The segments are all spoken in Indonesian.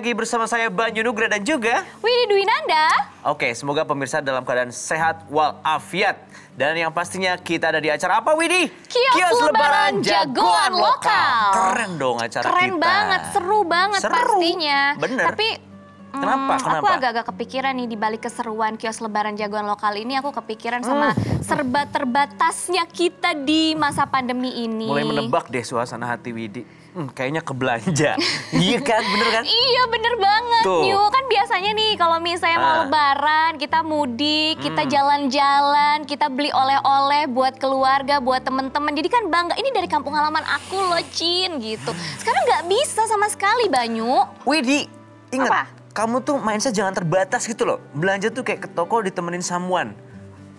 lagi bersama saya Banyu Nugra dan juga Widi Dwinanda. Oke, semoga pemirsa dalam keadaan sehat walafiat. Dan yang pastinya kita ada di acara apa, Widi? Kios Lebaran Jagoan Lokal. Keren dong acara kita. Keren banget, seru banget pastinya. Bener. Tapi Kenapa? aku agak-agak kepikiran nih di balik keseruan Kios Lebaran Jagoan Lokal ini, aku kepikiran sama serba terbatasnya kita di masa pandemi ini. Mulai menebak deh suasana hati Widi. Kayaknya kebelanja. Iya kan, bener kan? Iya bener banget, Tuh. Nyu. Kan biasanya nih kalau misalnya mau lebaran, kita mudik, kita jalan-jalan, kita beli oleh-oleh buat keluarga, buat temen-temen. Jadi kan bangga, ini dari kampung halaman aku loh, Cin, gitu. Sekarang nggak bisa sama sekali, Banyu. Widi, ingat. Apa? Kamu tuh mindset jangan terbatas gitu loh. Belanja tuh kayak ke toko ditemenin someone.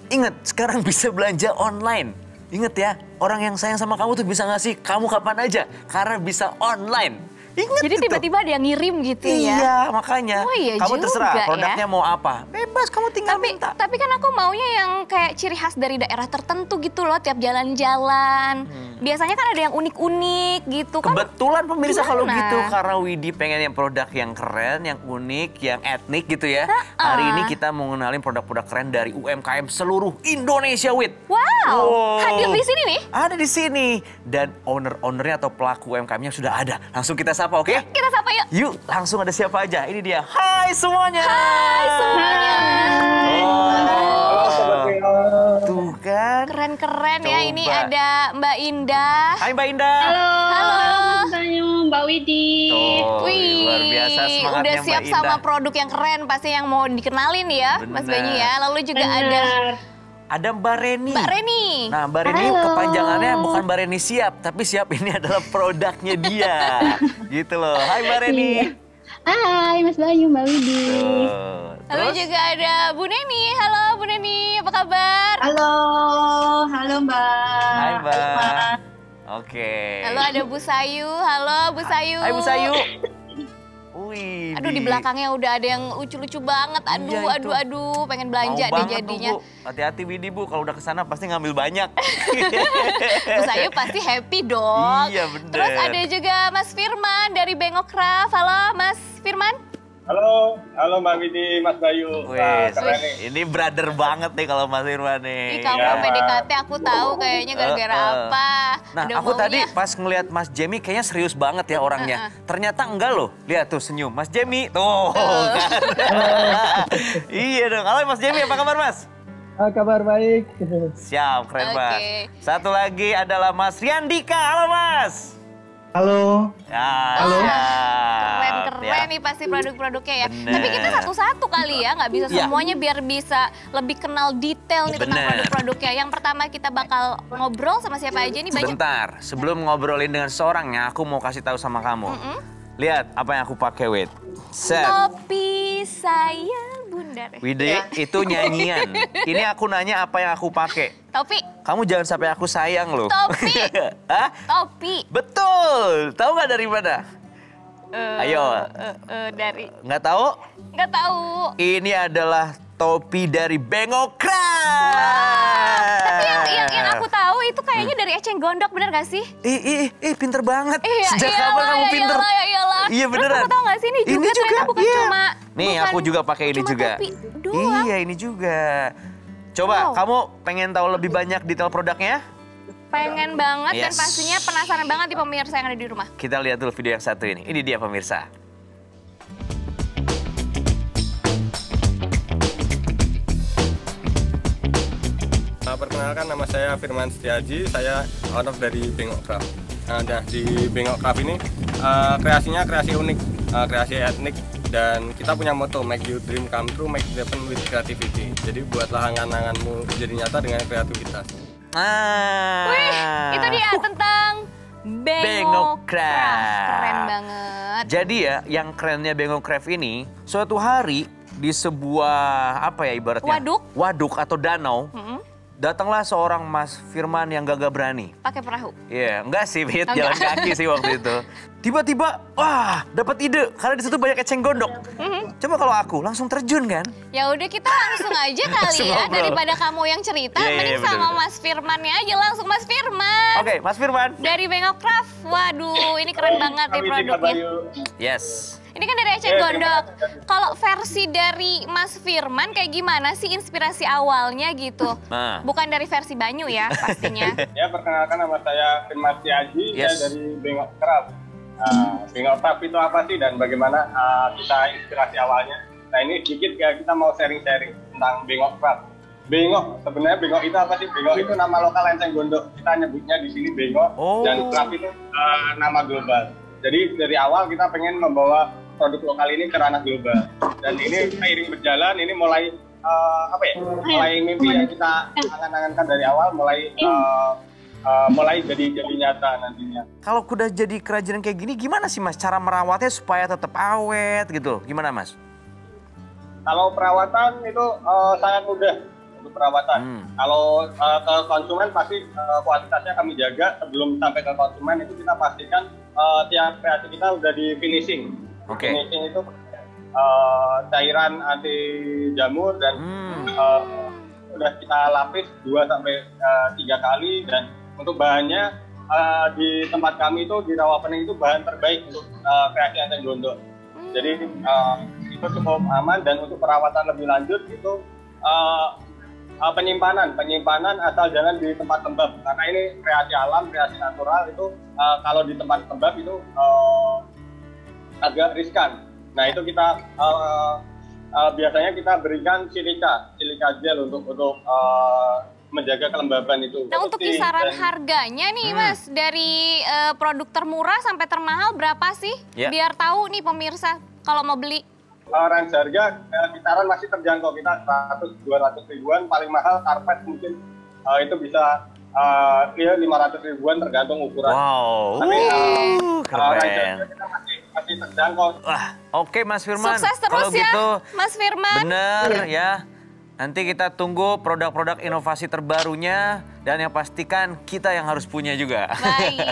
Ingat, sekarang bisa belanja online. Ingat ya, orang yang sayang sama kamu tuh bisa ngasih kamu kapan aja. Karena bisa online. Ingat Jadi itu. tiba-tiba ada yang ngirim gitu ya. Iya, makanya. Oh iya kamu terserah juga produknya ya. mau apa. Bebas, kamu tinggal minta. Tapi kan aku maunya yang kayak ciri khas dari daerah tertentu gitu loh, tiap jalan-jalan. Biasanya kan ada yang unik-unik gitu kan. Kebetulan pemirsa kalau gimana? gitu, karena Widi pengen yang produk yang keren, yang unik, yang etnik gitu ya. Hari ini kita mau ngenalin produk-produk keren dari UMKM seluruh Indonesia, Wid. Wow, hadir di sini nih. Ada di sini. Dan owner-ownernya atau pelaku UMKM-nya sudah ada. Langsung kita sapa, oke? Kita sapa yuk. Yuk, langsung ada siapa aja. Ini dia. Hai semuanya. Hai semuanya. Tuh kan. Keren-keren ya, ini Coba. ada Mbak Indah. Hai Mbak Indah. Halo. Mas Banyu, Mbak Widi. Tuh, Wih, luar biasa semangatnya udah Mbak siap Indah. sama produk yang keren pasti yang mau dikenalin ya, Mas Bener. Banyu ya. Lalu juga ada Ada Mbak Reni. Mbak Reni. Nah, Mbak Reni kepanjangannya bukan Mbak Reni siap, tapi siap ini adalah produknya dia. Gitu loh. Hai Mbak Reni. Hai Mas Banyu, Mbak Widi. Tuh. Lalu Terus? juga ada Bu Neni. Halo Bu Neni, apa kabar? Halo Mbak. Hai Mbak. Oke. Lalu ada Bu Sayu. Halo Bu Sayu. Hai Bu Sayu. Wih. Aduh, di belakangnya udah ada yang lucu-lucu banget. Aduh, Iya, itu. aduh, pengen belanja Mau deh banget jadinya. tuh, Bu. Hati-hati Widi Bu, kalau udah kesana pasti ngambil banyak. Bu Sayu pasti happy dong. Iya, bener. Terus ada juga Mas Firman dari Bengokraft. Halo Mas Firman. Halo Mbak Widi, Mas Bayu. Wih, Keren nih. ini brother banget nih kalau Mas Irwan nih. Ih, kamu Iya. PDKT aku tahu kayaknya gara-gara apa. Nah, Ada aku maunya. tadi pas ngeliat Mas Jamie kayaknya serius banget ya orangnya. Ternyata enggak loh. Lihat tuh senyum. Mas Jamie, tuh kan. Iya dong. Halo Mas Jamie, apa kabar Mas? Kabar baik. Siap, keren Oke. Mas. Satu lagi adalah Mas Riandika. Halo Mas. Halo. Ya, Halo. siap. Keren-keren Ya. nih pasti produk-produknya ya. Bener. Tapi kita satu-satu kali ya, nggak bisa Iya. semuanya biar bisa lebih kenal detail nih tentang Bener. produk-produknya. Yang pertama kita bakal ngobrol sama siapa aja nih Banyu? Sebentar, sebelum ngobrolin dengan seorangnya, aku mau kasih tahu sama kamu. Lihat apa yang aku pakai, Wid. Set. Topi saya bundar. Widi, itu nyanyian. Ini aku nanya apa yang aku pakai. Topi, Kamu jangan sampai aku sayang loh. Topi. Hah? topi. Betul. Tahu nggak dari mana? Ayo. Dari, Nggak tahu? nggak tahu. Ini adalah topi dari Bengokraft. Tapi yang aku tahu itu kayaknya dari eceng gondok, bener gak sih? Pinter banget. Iya, Sejak iyalah, kapan kamu ya pinter? iyalah, ya iyalah. Iya Terus beneran. kamu tahu gak sih ini juga ternyata bukan iya. cuma... Nih bukan aku juga pakai ini cuma juga. topi doang. Iya ini juga. Coba Wow. kamu pengen tahu lebih banyak detail produknya? Pengen banget dan Yes. pastinya penasaran banget di pemirsa yang ada di rumah. Kita lihat dulu video yang satu ini. Ini dia pemirsa. Perkenalkan nama saya Firman Setiaji, saya owner dari Bengokraft. Nah, di Bengokraft ini kreasinya kreasi unik, kreasi etnik, dan kita punya moto Make Your Dream Come True, Make It Happen with Creativity. Jadi buatlah angan-anganmu jadi nyata dengan kreativitas. Wih, itu dia tentang Bengokraft. Keren banget. Jadi ya, yang kerennya Bengokraft ini, suatu hari di sebuah apa ya ibaratnya? Waduk atau danau. Datanglah seorang Mas Firman yang gagah berani. Pakai perahu. Iya, enggak sih, Fit. Jalan kaki sih waktu itu. Tiba-tiba, wah, dapat ide karena di situ banyak eceng gondok. Coba kalau aku langsung terjun kan? Ya udah kita langsung aja kali Langsung ya, ngobrol. daripada kamu yang cerita, Iya, iya, mending betul, sama betul. Mas Firmannya aja, langsung Mas Firman. Oke, Mas Firman. Dari Bengokraft. Waduh, ini keren banget ya Mbak Widi, Mas produknya. Bayu. Yes. Ini kan dari Eceng Gondok. Kalau versi dari Mas Firman kayak gimana sih inspirasi awalnya gitu? Nah. Bukan dari versi Banyu ya pastinya. Ya, perkenalkan nama saya Firman Setiaji, Yes. saya dari Bengok Craft. Bengok Craft itu apa sih dan bagaimana kita inspirasi awalnya? Nah, ini sedikit ya, kita mau sharing-sharing tentang Bengok Craft. Bengok, sebenarnya bengok itu apa sih? Bengok itu nama lokal Eceng Gondok. Kita nyebutnya di sini bengok, dan craft itu nama global. Jadi dari awal kita pengen membawa produk lokal ini ke ranah global. Dan ini seiring berjalan, ini mulai mulai mimpi yang kita angan-angankan dari awal mulai jadi nyata nantinya. Kalau udah jadi kerajinan kayak gini, gimana sih Mas cara merawatnya supaya tetap awet gitu? Gimana Mas? Kalau perawatan itu sangat mudah untuk perawatan. Kalau ke konsumen pasti kualitasnya kami jaga. Sebelum sampai ke konsumen itu kita pastikan tiap kreasi kita udah di finishing. Oke. Finishing itu cairan anti jamur dan udah kita lapis 2 sampai 3 kali, dan untuk bahannya di tempat kami itu di Rawapening itu bahan terbaik untuk kreasi Eceng Gondok. Jadi itu cukup aman, dan untuk perawatan lebih lanjut itu penyimpanan asal jangan di tempat lembab, karena ini kreasi alam, kreasi natural itu kalau di tempat lembab itu agak riskan. Nah, itu kita biasanya kita berikan silika gel untuk menjaga kelembaban itu. Nah, untuk kisaran harganya nih Mas, dari produk termurah sampai termahal berapa sih? Biar tahu nih pemirsa kalau mau beli. Range harga kisaran masih terjangkau, kita 100-200 ribuan, paling mahal karpet mungkin itu bisa 500 ribuan tergantung ukuran. Wow, Tapi keren. range harga kita masih terjangkau. Wah, oke Mas Firman. Sukses terus kalau ya, gitu, Mas Firman. bener ya. Nanti kita tunggu produk-produk inovasi terbarunya, dan yang pastikan kita yang harus punya juga. Baik.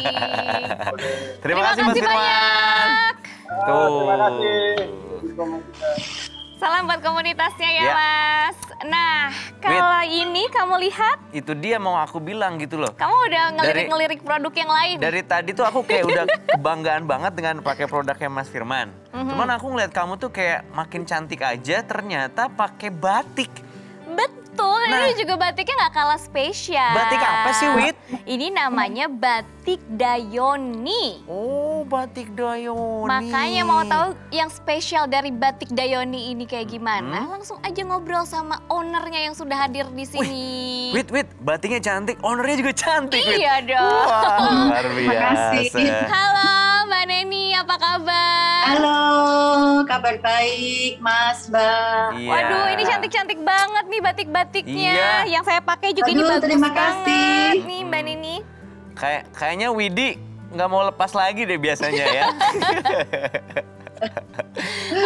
Terima kasih Mas Firman. banyak. Terima kasih. Salam buat komunitasnya ya Mas. Nah, kalau ini kamu lihat, Itu dia mau aku bilang gitu loh. kamu udah ngelirik-ngelirik produk yang lain. Dari tadi tuh aku kayak udah kebanggaan banget dengan pakai produknya Mas Firman. Cuman aku ngeliat kamu tuh kayak makin cantik aja, ternyata pakai batik. Betul, ini juga batiknya nggak kalah spesial. Batik apa sih, Wit? Ini namanya batik Dayoni. Oh, batik Dayoni. Makanya mau tahu yang spesial dari batik Dayoni ini kayak gimana? Langsung aja ngobrol sama ownernya yang sudah hadir di sini. Wit, batiknya cantik, ownernya juga cantik, Wit. Iya dong. Wah, luar biasa. Halo Mbak Neni, apa kabar? Halo, kabar baik Mas, Mbak. Iya. Waduh, ini cantik-cantik banget nih batik-batiknya. Iya. Yang saya pakai juga ini Aduh, bagus terima banget kasih. nih Mbak Neni. Kayaknya Widi nggak mau lepas lagi deh biasanya ya.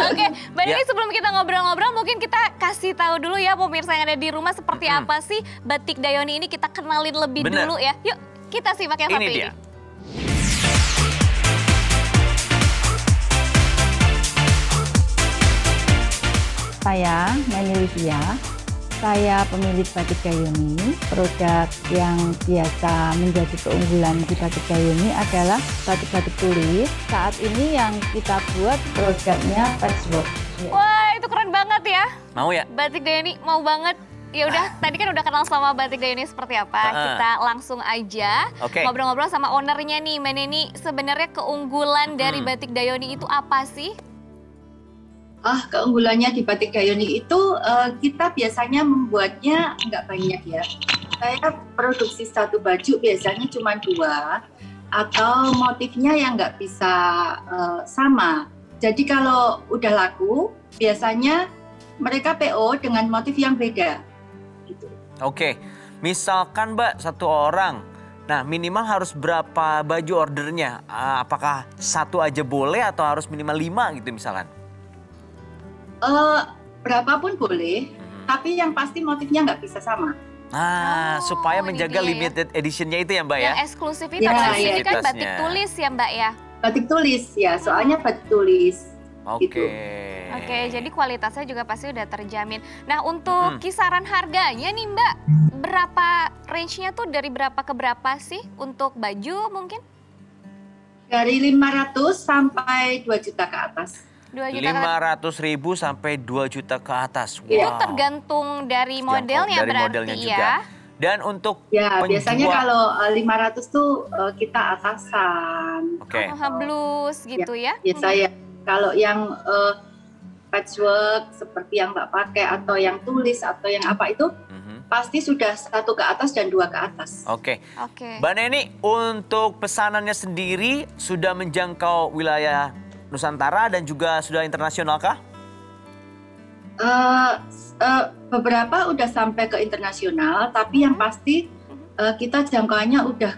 Oke, Mbak Neni sebelum kita ngobrol-ngobrol mungkin kita kasih tahu dulu ya pemirsa yang ada di rumah seperti apa sih batik Dayoni ini, kita kenalin lebih Bener. dulu ya. Yuk, kita simak yang satu Ini ini. dia. Saya Neni Lydia, saya pemilik batik Dayoni. Produk yang biasa menjadi keunggulan di batik Dayoni adalah batik-batik tulis. Saat ini yang kita buat produknya patchwork. Wah, itu keren banget ya. Mau ya? Batik Dayoni mau banget. Ya udah, tadi kan udah kenal sama batik Dayoni seperti apa. Kita langsung aja ngobrol-ngobrol sama ownernya nih, Mbak Neni. Sebenarnya keunggulan dari batik Dayoni itu apa sih? Keunggulannya di batik Dayoni itu kita biasanya membuatnya nggak banyak ya. Saya produksi satu baju biasanya cuma 2, atau motifnya yang nggak bisa sama. Jadi kalau udah laku, biasanya mereka PO dengan motif yang beda. Gitu. Oke, misalkan Mbak satu orang, nah minimal harus berapa baju ordernya? Apakah satu aja boleh atau harus minimal 5 gitu misalkan? Berapapun boleh, tapi yang pasti motifnya nggak bisa sama. Supaya menjaga dia ya. limited editionnya itu ya Mbak ya? Yang eksklusivitas di sini kan batik Eksklusivitasnya. tulis ya Mbak ya? Batik tulis ya, soalnya batik tulis. Oke. Gitu. Oke, jadi kualitasnya juga pasti udah terjamin. Nah, untuk kisaran harganya nih Mbak, berapa range-nya tuh dari berapa ke berapa sih untuk baju mungkin? Dari 500 sampai 2 juta ke atas. 2 juta 500.000 sampai 2 juta ke atas. itu Wow. tergantung dari Jangkau modelnya dari berarti modelnya ya. juga. Dan untuk Ya, biasanya penjual- kalau 500 tuh kita atasan. Oke. Blus gitu ya. Biasa ya. Kalau yang patchwork seperti yang Mbak pakai atau yang tulis atau yang apa itu pasti sudah 1 ke atas dan 2 ke atas. Oke. Oke. Mbak Neni, untuk pesanannya sendiri sudah menjangkau wilayah Nusantara dan juga sudah internasional kah? Beberapa udah sampai ke internasional, tapi yang pasti kita jangkauannya udah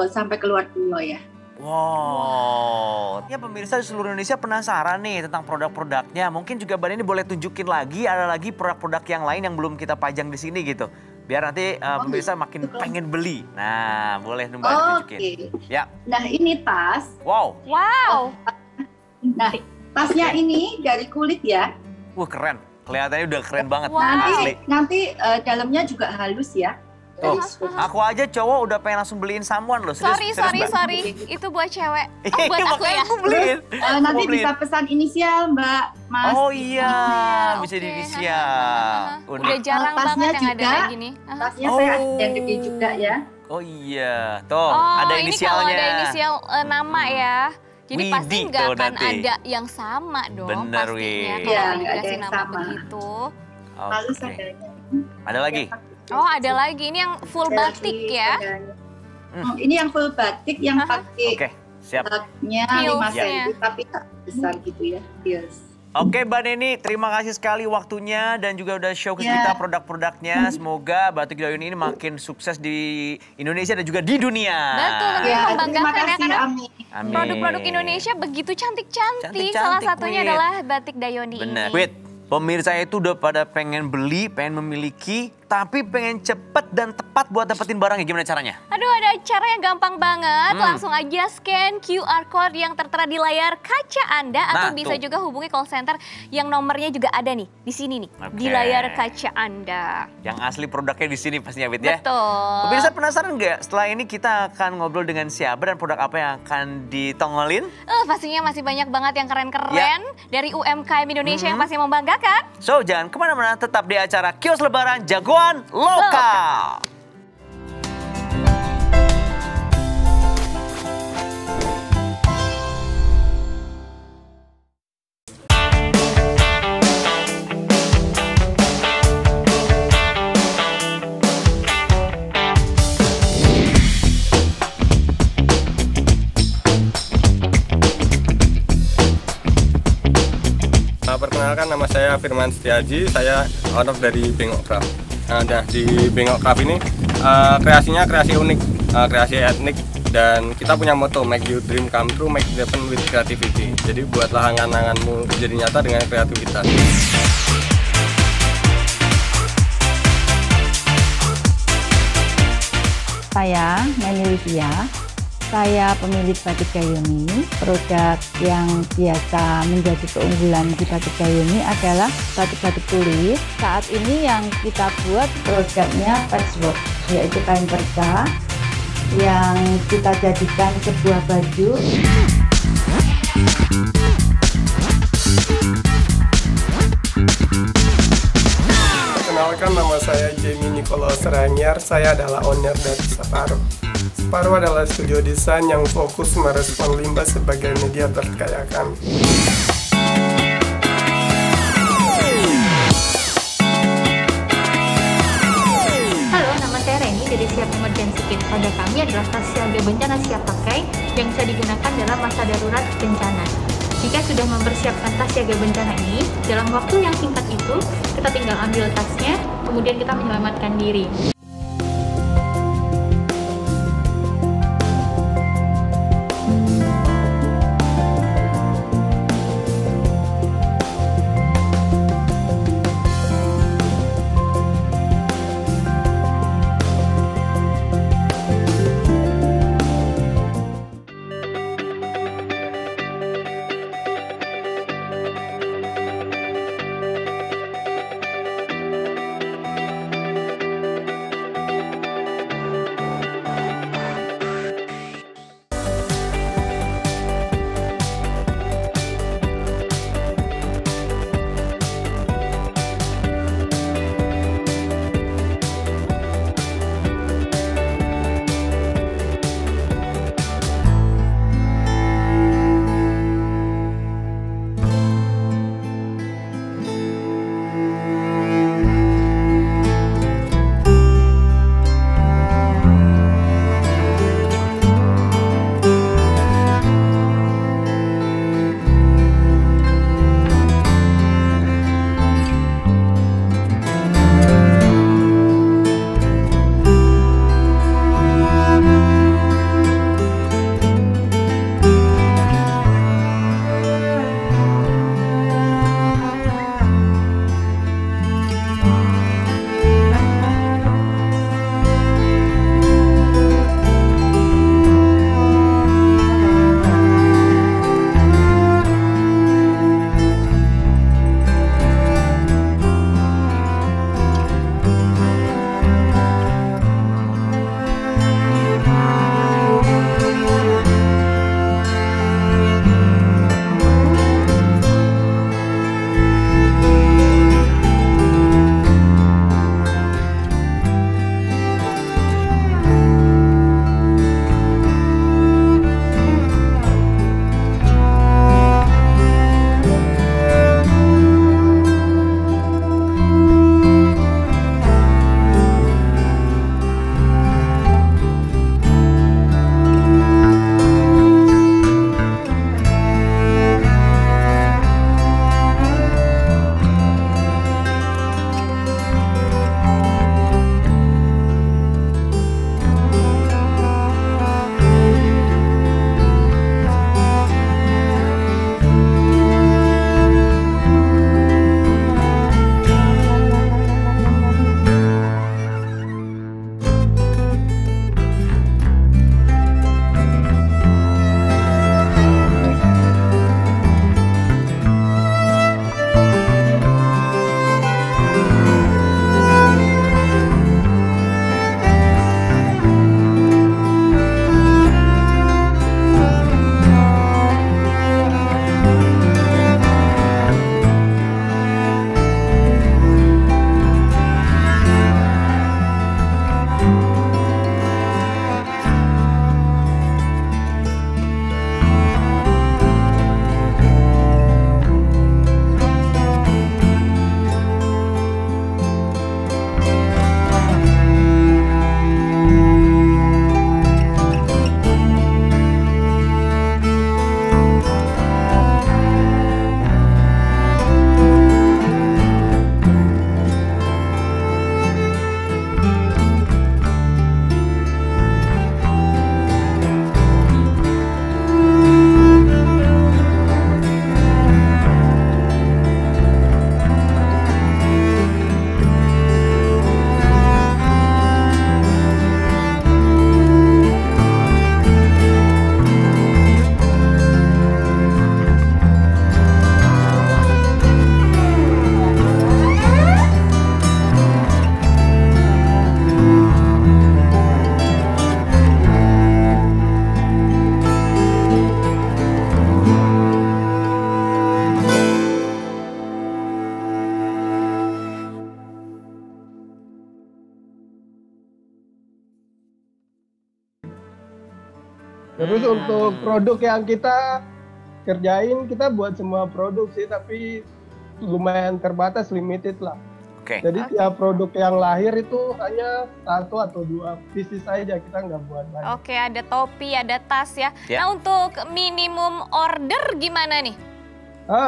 sampai ke luar pulau ya. Wow. Ya pemirsa di seluruh Indonesia penasaran nih tentang produk-produknya. Mungkin juga Mbak Neni boleh tunjukin lagi, ada lagi produk-produk yang lain yang belum kita pajang di sini gitu. Biar nanti pemirsa makin pengen beli. Nah, boleh Mbak Neni tunjukin. Ya. Nah ini tas. Wow. Wow. Nah tasnya ini dari kulit ya. Wah keren. Kelihatannya udah keren banget. Wow. Asli. Nanti dalamnya juga halus ya. Tuh, aku aja cowok udah pengen langsung beliin samuan loh. Serius, Sorry. Itu buat cewek. Iya, Buat aku makanya ya. aku beliin. Nanti Aku beliin. bisa pesan inisial Mbak, Mas. Oh iya, bisa Oke. di inisial. Udah jarang Tasnya banget yang ada juga. kayak gini. Tasnya saya ada yang gede juga ya. Oh iya, tuh Oh, ada ini kalau inisialnya. ada inisial nama ya. Jadi Widih pasti nggak tuh akan nanti. ada yang sama dong Bener, pastinya. Wih. Kalau Iya, ada nggak ada dikasih yang nama sama. begitu. Lalu Oke. sandalnya. Ada lagi? Oh ada lagi, ini yang full batik ya. Ini yang full batik yang pakai Oke, siap. baknya 5 Heelsnya. cm tapi tak besar gitu ya. Heels. Oke Mbak Neni, terima kasih sekali waktunya dan juga udah show ke Ya. kita produk-produknya. Semoga Batik Dayuni ini makin sukses di Indonesia dan juga di dunia. Betul, tapi Ya, terima membanggakan ya kasih karena Ami. Amin. produk-produk Indonesia begitu cantik-cantik. Cantik-cantik, Salah satunya Wit. adalah batik Dayoni Bener. ini. Wait, pemirsa itu udah pada pengen beli, pengen memiliki, tapi pengen cepet dan tepat buat dapetin barangnya. Gimana caranya? Aduh, ada cara yang gampang banget. Langsung aja scan QR code yang tertera di layar kaca Anda atau Nah, bisa tuh. juga hubungi call center yang nomornya juga ada nih di sini nih, di Oke. layar kaca Anda. Yang asli produknya di sini pastinya, Wit ya. Betul. Pemirsa penasaran nggak? Setelah ini kita akan ngobrol dengan siapa dan produk apa yang akan ditongolin? Pastinya masih banyak banget yang keren-keren Ya. dari UMKM Indonesia yang pasti membanggakan. So, jangan kemana-mana, tetap di acara Kios Lebaran Jagoan Lokal. Perkenalkan, nama saya Firman Setiaji, saya owner dari Bengok Craft. Nah, di Bengok Craft ini kreasinya kreasi unik, kreasi etnik, dan kita punya moto make your dream come true, make it happen with creativity. Jadi buatlah angan-anganmu jadi nyata dengan kreativitas. Saya Neni Lydia, saya pemilik Batik Dayuni. Produk yang biasa menjadi keunggulan di Batik Dayuni adalah batik-batik tulis. Saat ini yang kita buat produknya patchwork, yaitu kain perca yang kita jadikan sebuah baju. Perkenalkan, nama saya Jamie Nicholas Ranyar, saya adalah owner dari Separo. Separo adalah studio desain yang fokus merespon limbah sebagai media berkaryakan. Halo, nama saya Reni dari Siap Emergency Kit. Pada kami adalah tas siaga bencana siap pakai yang bisa digunakan dalam masa darurat bencana. Jika sudah mempersiapkan tas siaga bencana ini, dalam waktu yang singkat itu, kita tinggal ambil tasnya, kemudian kita menyelamatkan diri. Terus untuk produk yang kita kerjain, kita buat semua produk sih, tapi lumayan terbatas, limited lah. Jadi tiap produk yang lahir itu hanya 1 atau 2 pieces saja, kita nggak buat banyak. Ada topi, ada tas ya. Nah untuk minimum order gimana nih?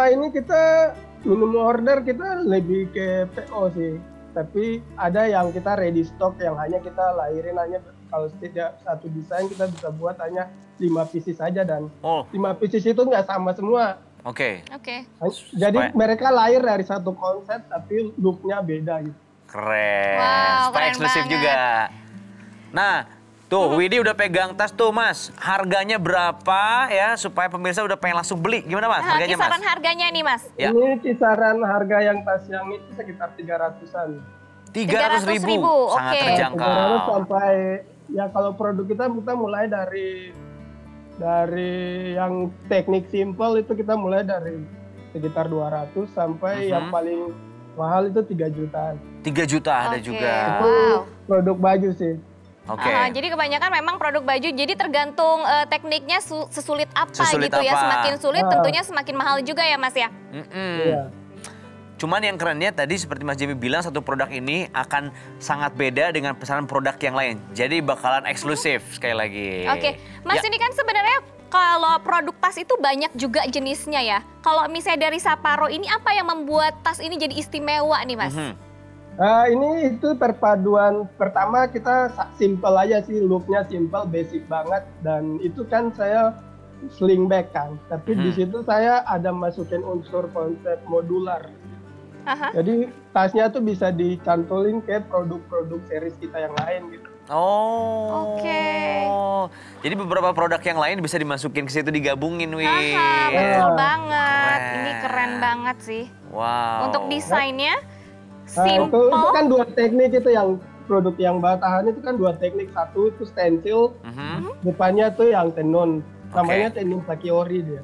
Ini kita minimum order kita lebih ke PO sih. Tapi ada yang kita ready stock yang hanya kita lahirin, hanya kalau setiap satu desain kita bisa buat hanya 5 pieces saja, dan 5 pieces itu nggak sama semua. Jadi mereka lahir dari satu konsep tapi looknya beda gitu. Keren. Wow, supaya eksklusif juga. Nah, tuh Widi udah pegang tas tuh Mas. Harganya berapa ya supaya pemirsa udah pengen langsung beli. Gimana Mas? Harganya kisaran Mas? harganya nih Mas. Ini kisaran harga yang tas yang itu sekitar 300-an. 300.000. Sangat terjangkau. 300 sampai ya kalau produk kita mulai dari yang teknik simple itu kita mulai dari sekitar 200 sampai yang paling mahal itu 3 jutaan. 3 juta ada juga. Itu produk baju sih. Jadi kebanyakan memang produk baju, jadi tergantung tekniknya sesulit apa gitu ya. Semakin sulit tentunya semakin mahal juga ya Mas ya. Iya. Cuman yang kerennya tadi seperti Mas Jamie bilang, satu produk ini akan sangat beda dengan pesanan produk yang lain. Jadi bakalan eksklusif sekali lagi. Mas ini kan sebenarnya kalau produk tas itu banyak juga jenisnya ya. Kalau misalnya dari Sapporo ini apa yang membuat tas ini jadi istimewa nih Mas? Ini itu perpaduan, pertama kita simple aja sih, looknya simple, basic banget. Dan itu kan saya sling bag kan, tapi di situ saya ada masukin unsur konsep modular. Jadi tasnya tuh bisa dicantolin ke produk-produk series kita yang lain gitu. Jadi beberapa produk yang lain bisa dimasukin ke situ, digabungin, wih. Betul banget. Ini keren banget sih. Wow. Untuk desainnya simple. Itu kan 2 teknik itu, yang produk yang batahan itu kan 2 teknik. Satu itu stencil, depannya tuh yang tenun. Namanya tenun sakiori dia.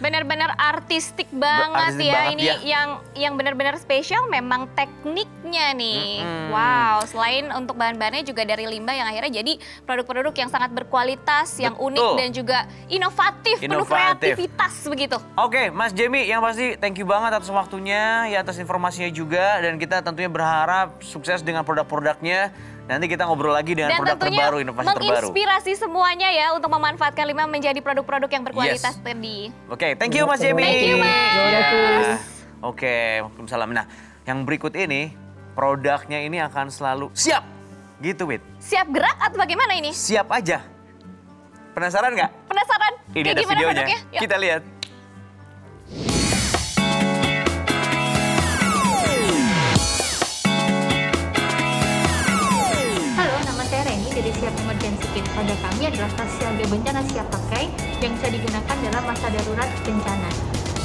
Benar-benar artistik banget ya. Ini yang benar-benar spesial memang tekniknya nih. Wow, selain untuk bahan-bahannya juga dari limbah yang akhirnya jadi produk-produk yang sangat berkualitas, yang unik dan juga inovatif, penuh kreativitas begitu. Mas Jamie, yang pasti thank you banget atas waktunya, ya atas informasinya juga, dan kita tentunya berharap sukses dengan produk-produknya. Nanti kita ngobrol lagi dengan produk terbaru, inovasi terbaru. Menginspirasi semuanya ya untuk memanfaatkan limbah menjadi produk-produk yang berkualitas tadi. Thank you Mas Jamie. Thank you Mas. Waalaikumsalam. Nah, yang berikut ini produknya ini akan selalu siap, gitu Wid. Siap gerak atau bagaimana ini? Siap aja. Penasaran nggak? Penasaran. Ini ada videonya. Kita lihat. Dari Siap Emergency Kit. Pada kami adalah tas siaga bencana siap pakai yang bisa digunakan dalam masa darurat bencana.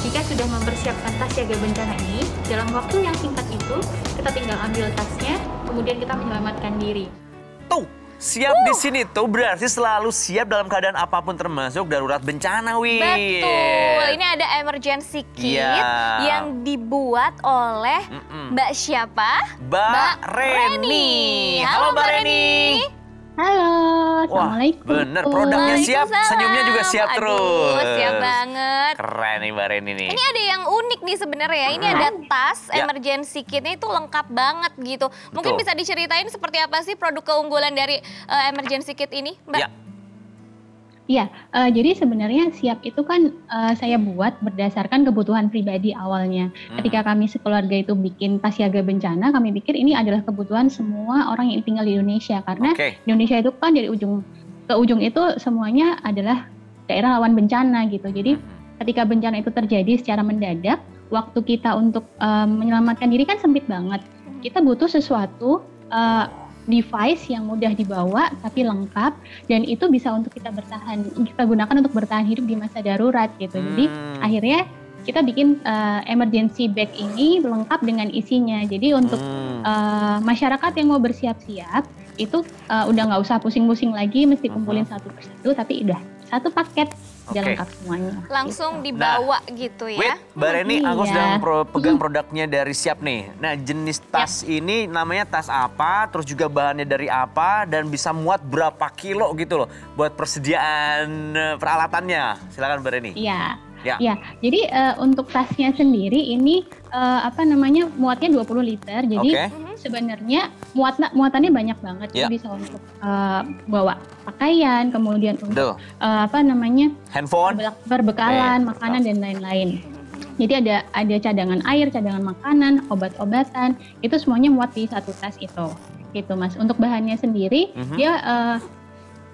Jika sudah mempersiapkan tas siaga bencana ini, dalam waktu yang singkat itu, kita tinggal ambil tasnya, kemudian kita menyelamatkan diri. Tuh, siap di sini tuh berarti selalu siap dalam keadaan apapun termasuk darurat bencana, wih. Betul, ini ada emergency kit yang dibuat oleh Mbak siapa? Mbak Reni. Halo Mbak Reni. Halo, assalamualaikum. Bener, produknya siap, senyumnya juga siap terus. Siap banget. Keren nih Mbak Reni nih. Ini ada yang unik nih sebenarnya ya. Ini ada tas emergency kitnya itu lengkap banget gitu. Mungkin bisa diceritain seperti apa sih produk keunggulan dari emergency kit ini, Mbak? Iya, jadi sebenarnya siap itu kan saya buat berdasarkan kebutuhan pribadi awalnya. Ketika kami sekeluarga itu bikin tas siaga bencana, kami pikir ini adalah kebutuhan semua orang yang tinggal di Indonesia. Karena Indonesia itu kan dari ujung ke ujung itu semuanya adalah daerah rawan bencana gitu. Jadi ketika bencana itu terjadi secara mendadak, waktu kita untuk menyelamatkan diri kan sempit banget. Kita butuh sesuatu device yang mudah dibawa tapi lengkap, dan itu bisa untuk kita gunakan untuk bertahan hidup di masa darurat gitu. Jadi akhirnya kita bikin emergency bag ini lengkap dengan isinya. Jadi untuk masyarakat yang mau bersiap-siap itu udah nggak usah pusing-pusing lagi mesti kumpulin satu persatu, tapi udah satu paket sudah lengkap semuanya. Langsung dibawa gitu ya. Wait, Mbak Reni, aku Iya. sedang pegang produknya dari Siap nih. Nah, jenis tas ini namanya tas apa, terus juga bahannya dari apa, dan bisa muat berapa kilo gitu loh buat persediaan peralatannya. Silakan Mbak Reni. Iya. Ya. Ya, jadi untuk tasnya sendiri ini muatnya 20 liter. Jadi Oke. sebenarnya muatannya banyak banget. Ya. Jadi bisa untuk bawa pakaian, kemudian untuk Betul. Handphone. berbekalan, makanan dan lain-lain. Jadi ada cadangan air, cadangan makanan, obat-obatan, itu semuanya muat di satu tas itu. Gitu Mas. Untuk bahannya sendiri dia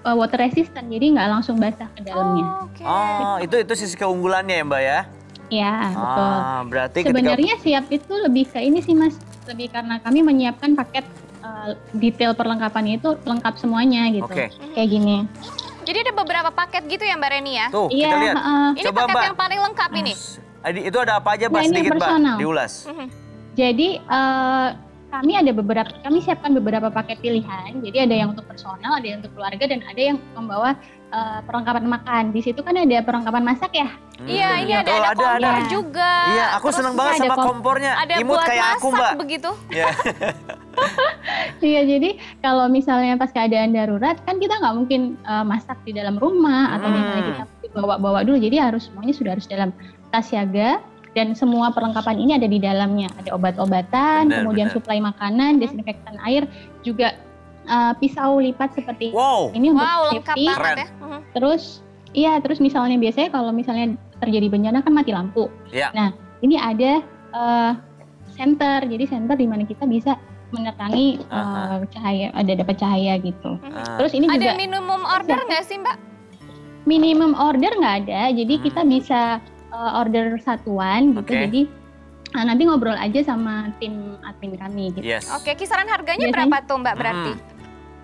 water resistant, jadi nggak langsung basah ke dalamnya. Oh, itu sisi keunggulannya ya Mbak ya? Ya, betul. Berarti Sebenarnya Siap itu lebih ke ini sih Mas, lebih karena kami menyiapkan paket detail perlengkapannya itu lengkap semuanya gitu. Oke. Kayak gini. Jadi ada beberapa paket gitu ya Mbak Reni ya? Tuh, Iya, kita lihat. Ini Coba, paket Mbak. yang paling lengkap ini. Itu ada apa aja Mbak? Nah, ini Sedikit Mbak, personal. diulas. Jadi kami siapkan beberapa paket pilihan. Jadi ada yang untuk personal, ada yang untuk keluarga, dan ada yang membawa perlengkapan makan. Di situ kan ada perlengkapan masak ya. Iya, ini ada Betul, kompor juga. Iya, aku Terus seneng banget ada sama kompornya. Ada Imut buat kayak masak aku Mbak. begitu. Iya. Iya, jadi kalau misalnya pas keadaan darurat kan kita nggak mungkin masak di dalam rumah atau misalnya kita bawa-bawa dulu. Jadi semuanya sudah harus dalam tas siaga. Dan semua perlengkapan ini ada di dalamnya. Ada obat-obatan, kemudian suplai makanan, desinfektan air, juga pisau lipat seperti ini untuk lengkap safety. banget ya. Terus misalnya biasanya kalau misalnya terjadi bencana kan mati lampu. Iya. Nah, ini ada senter. Jadi senter di mana kita bisa menerangi cahaya, ada dapat cahaya gitu. Terus ini juga ada minimum order nggak sih Mbak? Minimum order nggak ada. Jadi kita bisa order satuan gitu. Jadi nanti ngobrol aja sama tim admin kami gitu. Oke, kisaran harganya Biasanya- berapa tuh Mbak berarti?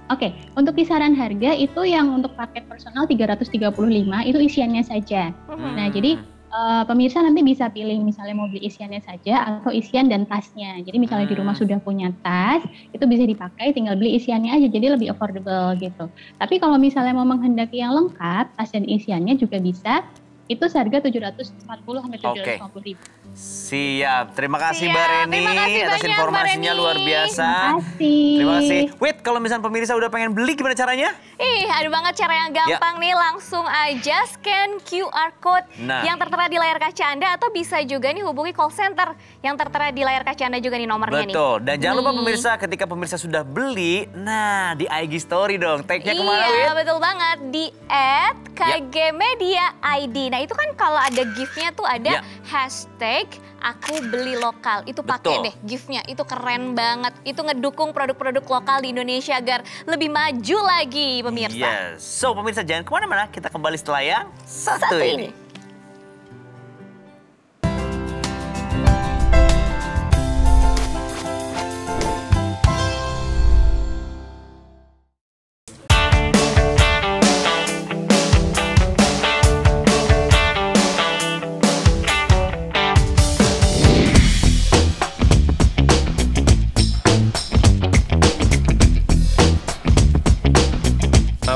Oke, untuk kisaran harga itu yang untuk paket personal 335 itu isiannya saja. Nah, jadi pemirsa nanti bisa pilih misalnya mau beli isiannya saja atau isian dan tasnya. Jadi misalnya di rumah sudah punya tas, itu bisa dipakai, tinggal beli isiannya aja, jadi lebih affordable gitu. Tapi kalau misalnya mau menghendaki yang lengkap, tas dan isiannya juga bisa. Itu seharga 740 sampai 750 ribu. Siap. Terima kasih Mbak Reni Terima kasih atas banyak, informasinya Mbak Reni. luar biasa. Terima kasih. Terima kasih. Wait, kalau misalnya pemirsa udah pengen beli gimana caranya? Ada banget cara yang gampang nih, langsung aja scan QR code yang tertera di layar kaca Anda atau bisa juga nih hubungi call center yang tertera di layar kaca Anda juga nih nomornya nih. Betul. Dan jangan lupa pemirsa, ketika pemirsa sudah beli, nah di IG story dong. Tag-nya kemana, Wit? Iya, betul banget, di @kgmediaid. Nah, itu kan kalau ada gift-nya tuh ada hashtag aku beli lokal. Itu pakai deh gift-nya. Itu keren banget. Itu ngedukung produk-produk lokal di Indonesia agar lebih maju lagi, pemirsa. Yes. So, pemirsa jangan kemana-mana. Kita kembali setelah yang satu ini.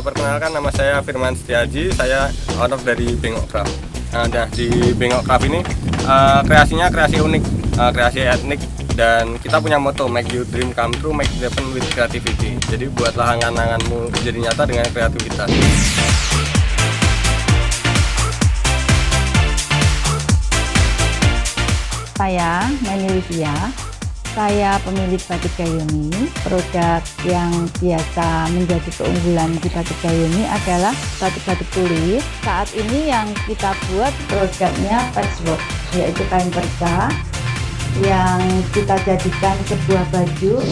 Perkenalkan, nama saya Firman Setiaji, saya owner dari Bengok Craft. Nah, di Bengok Craft ini kreasinya kreasi unik, kreasi etnik, dan kita punya motto make your dream come true, make it happen with creativity. Jadi buatlah angan-anganmu jadi nyata dengan kreativitas. Saya Neni Livia. Saya pemilik Batik Gayuni. Produk yang biasa menjadi keunggulan di Batik Gayuni adalah batik-batik tulis. Saat ini yang kita buat produknya patchwork, yaitu kain perca yang kita jadikan sebuah baju.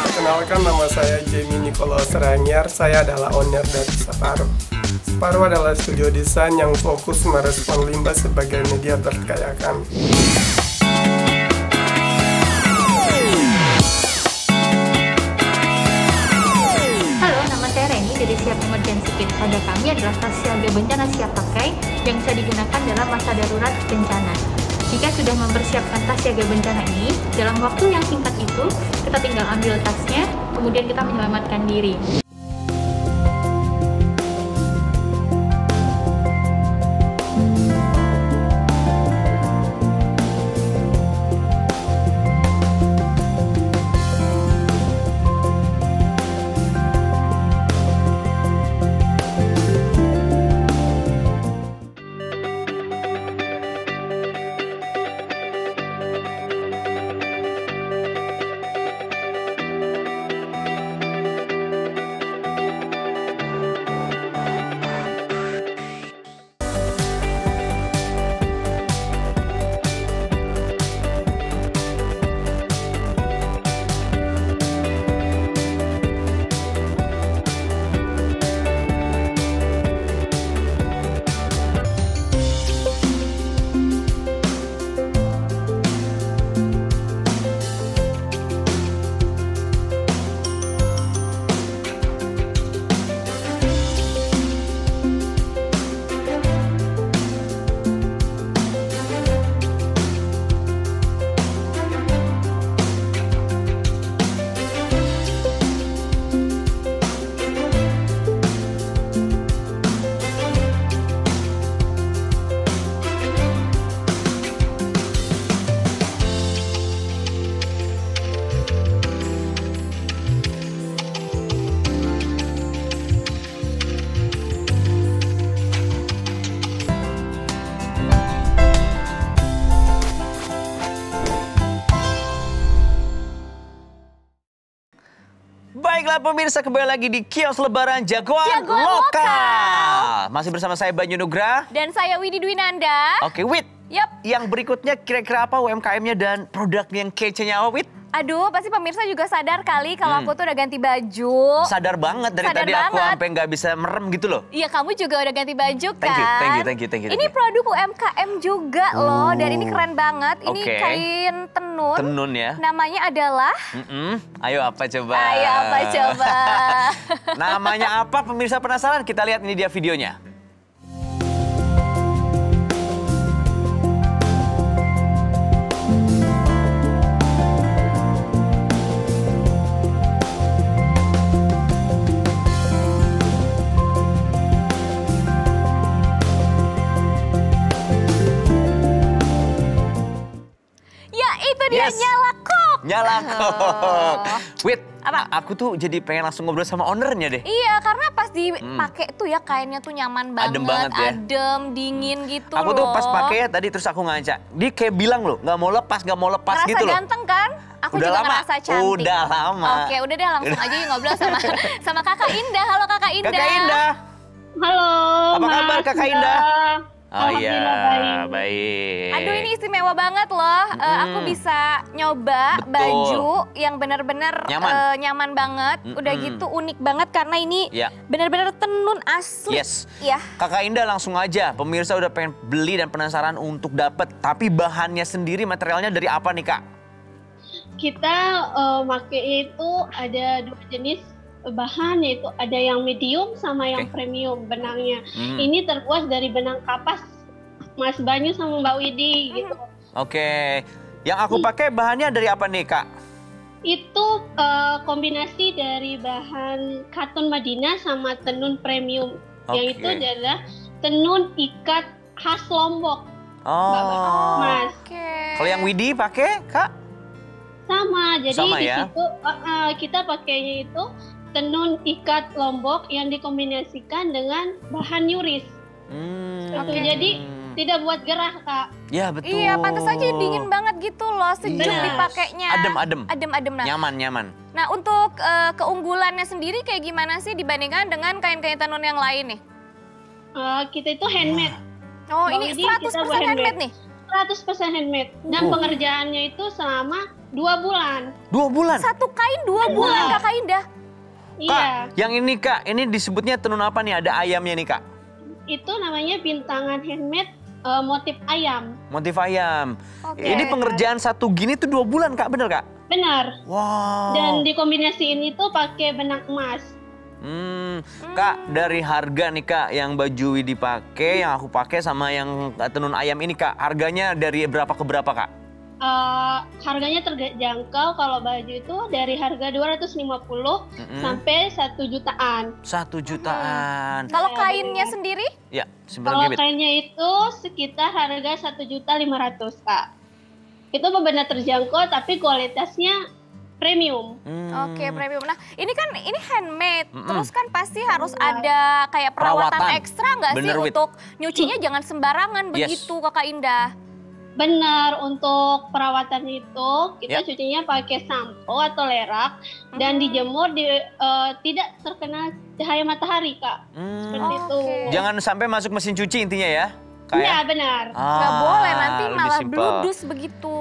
Perkenalkan, nama saya Jamie Nicholas Ranier. Saya adalah owner dari Separuh. Separuh adalah studio desain yang fokus merespon limbah sebagai media berkarya kami. Halo, nama saya Reni dari Siap Emergency Kit. Pada kami adalah tas siaga bencana siap pakai yang bisa digunakan dalam masa darurat bencana. Jika sudah mempersiapkan tas siaga bencana ini, dalam waktu yang singkat itu, kita tinggal ambil tasnya, kemudian kita menyelamatkan diri. Baiklah pemirsa, kembali lagi di Kios Lebaran Jagoan Lokal. Masih bersama saya Banyu Nugra. Dan saya Widi Dwinanda. Oke, Wid. Yap. Yang berikutnya kira-kira apa UMKM-nya dan produknya yang kece-nya apa, Wid? Aduh, pasti pemirsa juga sadar kali kalau aku tuh udah ganti baju. Sadar banget dari Sadar tadi banget. aku sampai nggak bisa merem gitu loh. Iya, kamu juga udah ganti baju kan? Thank you. Ini produk UMKM juga loh, dan ini keren banget. Ini Oke. kain tenun. Tenun ya. Namanya adalah... Ayo apa coba? Ayo apa coba? Namanya apa pemirsa penasaran? Kita lihat ini dia videonya. Dia Nyala Kok. Nyala Kok. Wait, Apa? aku tuh jadi pengen langsung ngobrol sama ownernya deh. Iya, karena pas dipakai tuh ya kainnya tuh nyaman banget, Adem banget ya. adem, dingin gitu Aku loh. tuh pas pakai ya tadi terus aku ngaca. Dia kayak bilang loh, nggak mau lepas Ngerasa gitu loh. ganteng kan? Aku Udah juga lama? ngerasa cantik. Udah lama. Oke, udah deh langsung aja yuk ngobrol sama Kakak Indah. Halo Kakak Indah. Kakak Indah. Halo. Apa kabar Kakak Indah? Oh iya, Alhamdulillah, baik. Aduh, ini istimewa banget loh. Aku bisa nyoba Betul. baju yang benar-benar nyaman banget. Udah gitu unik banget karena ini Ya. benar-benar tenun asli. Yes. Ya. Kakak Indah langsung aja. Pemirsa udah pengen beli dan penasaran untuk dapet. Tapi bahannya sendiri materialnya dari apa nih Kak? Kita pakai itu ada dua jenis bahan, yaitu ada yang medium sama yang premium benangnya. Ini terbuat dari benang kapas Mas Banyu sama Mbak Widi gitu. Oke. Yang aku pakai bahannya dari apa nih Kak? Itu kombinasi dari bahan katun Madinah sama tenun premium. Yang itu adalah tenun ikat khas Lombok. Oh. Mas. Kalau yang Widi pakai Kak? Sama, jadi Sama di ya? situ kita pakainya itu tenun ikat Lombok yang dikombinasikan dengan bahan yuris. Jadi tidak buat gerah Kak. Ya betul. Iya, pantas aja dingin banget gitu loh, sejuk dipakainya. Adem. Adem. Nah, Nyaman. Nah, untuk keunggulannya sendiri kayak gimana sih dibandingkan dengan kain-kain tenun yang lain nih? Kita itu handmade. Oh, ini 100% handmade nih? 100% handmade. Dan pengerjaannya itu selama 2 bulan. 2 bulan? Satu kain 2 bulan Kakak Indah? Iya. Kak, yang ini Kak, ini disebutnya tenun apa nih? Ada ayamnya nih Kak? Itu namanya bintangan handmade motif ayam. Motif ayam. Ini pengerjaan satu gini tuh 2 bulan Kak, bener Kak? Benar. Wow. Dan dikombinasiin itu pakai benang emas. Kak, dari harga nih Kak, yang baju Widi pakai, yang aku pakai sama yang tenun ayam ini Kak, harganya dari berapa ke berapa Kak? Harganya terjangkau, kalau baju itu dari harga 250 sampai 1 jutaan. 1 jutaan. Kalau kainnya sendiri? Ya, kalau kainnya itu sekitar harga 1.500.000 Kak. Itu benar terjangkau tapi kualitasnya premium. Oke, premium. Nah, ini kan handmade. Terus kan pasti harus ada kayak perawatan ekstra nggak sih untuk nyucinya jangan sembarangan begitu Kakak Indah? Benar, untuk perawatan itu kita cucinya pakai sampo atau lerak dan dijemur tidak terkena cahaya matahari Kak. Seperti itu. Jangan sampai masuk mesin cuci intinya ya? Iya benar. Nggak boleh, nanti malah bludus begitu.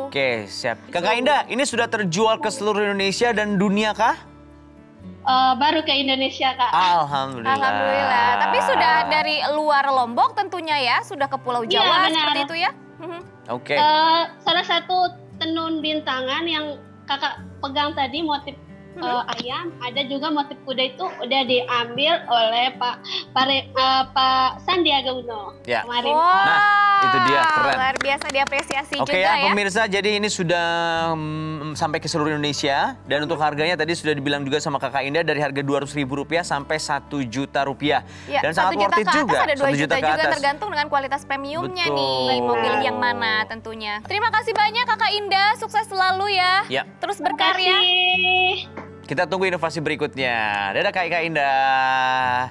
Oke, siap. Kakak Indah, ini sudah terjual ke seluruh Indonesia dan dunia kah? Baru ke Indonesia Kak. Alhamdulillah. Alhamdulillah. Tapi sudah dari luar Lombok tentunya ya, sudah ke Pulau Jawa seperti itu ya? Oke. Salah satu tenun bintangan yang Kakak pegang tadi motif ayam, ada juga motif kuda itu udah diambil oleh Pak Sandiaga Uno kemarin. Nah, itu dia keren. Luar biasa, diapresiasi juga ya. ya. Pemirsa, jadi ini sudah sampai ke seluruh Indonesia dan untuk harganya tadi sudah dibilang juga sama Kakak Indah dari harga Rp200.000 sampai Rp1.000.000. Ya, dan sangat worth it juga. Ada 2 juta juga tergantung dengan kualitas premiumnya nih. Mau pilih yang mana tentunya. Terima kasih banyak Kakak Indah, sukses selalu ya. Terus berkarya. Kita tunggu inovasi berikutnya. Dadah Kak Indah.